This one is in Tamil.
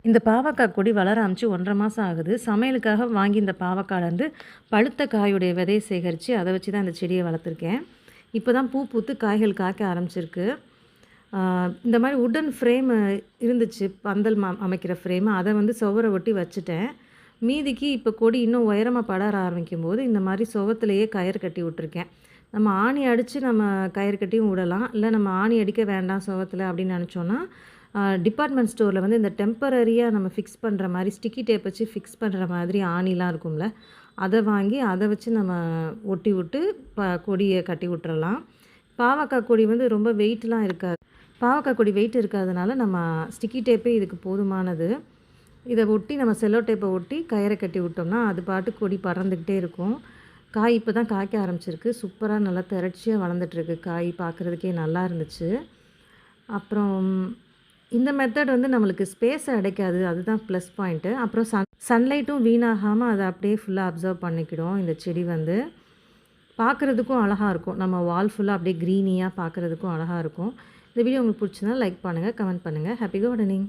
இந்த பாவக்காய் கொடி வளர ஆரம்பிச்சு 1 1/2 மாதம் ஆகுது. சமையலுக்காக வாங்கி இந்த பாவக்காயிலேருந்து பழுத்த காயுடைய விதைய சேகரித்து அதை வச்சு தான் இந்த செடியை வளர்த்துருக்கேன். இப்போ தான் பூ பூத்து காய்கள் காய்க்க ஆரம்பிச்சிருக்கு. இந்த மாதிரி உட்டன் ஃப்ரேமு இருந்துச்சு, பந்தல் அமைக்கிற ஃப்ரேமு. அதை வந்து சுவரை ஒட்டி வச்சுட்டேன். மீதிக்கு இப்போ கொடி இன்னும் உயரமாக படர ஆரம்பிக்கும்போது இந்த மாதிரி சுவத்துலேயே கயிறு கட்டி விட்டுருக்கேன். நம்ம ஆணி அடித்து நம்ம கயிறு கட்டியும் விடலாம். இல்லை நம்ம ஆணி அடிக்க வேண்டாம் சுவத்தில் அப்படின்னு நினச்சோன்னா, டிபார்ட்மெண்ட் ஸ்டோரில் வந்து இந்த டெம்பரரியாக நம்ம ஃபிக்ஸ் பண்ணுற மாதிரி ஸ்டிக்கி டேப் வச்சு ஃபிக்ஸ் பண்ணுற மாதிரி ஆணிலாம் இருக்கும்ல, அதை வாங்கி அதை வச்சு நம்ம ஒட்டி விட்டு கொடியை கட்டி விட்டுறலாம். பாவக்காய் கொடி வந்து ரொம்ப வெயிட்லாம் இருக்காது. பாவக்காய் கொடி வெயிட் இருக்காதனால நம்ம ஸ்டிக்கி டேப்பே இதுக்கு போதுமானது. இதை ஒட்டி நம்ம செல்லோ டேப்பை ஒட்டி கயிறை கட்டி விட்டோம்னா அது பாட்டு கொடி பறந்துக்கிட்டே இருக்கும். காய் இப்போ தான் காய்க்க ஆரம்பிச்சிருக்கு. சூப்பராக நல்லா திரட்சியாக வளர்ந்துட்டுருக்கு. காய் பார்க்குறதுக்கே நல்லா இருந்துச்சு. அப்புறம் இந்த மெத்தட் வந்து நம்மளுக்கு ஸ்பேஸை அடைக்காது, அதுதான் ப்ளஸ் பாயிண்ட்டு. அப்புறம் சன்லைட்டும் வீணாகாமல் அதை அப்படியே ஃபுல்லாக அப்சர்வ் பண்ணிக்கிடும். இந்த செடி வந்து பார்க்குறதுக்கும் அழகாக இருக்கும். நம்ம வால் ஃபுல்லாக அப்படியே க்ரீனியாக பார்க்குறதுக்கும் அழகாக இருக்கும். இந்த வீடியோ உங்களுக்கு பிடிச்சிருந்தா லைக் பண்ணுங்கள், கமெண்ட் பண்ணுங்கள். Happy gardening.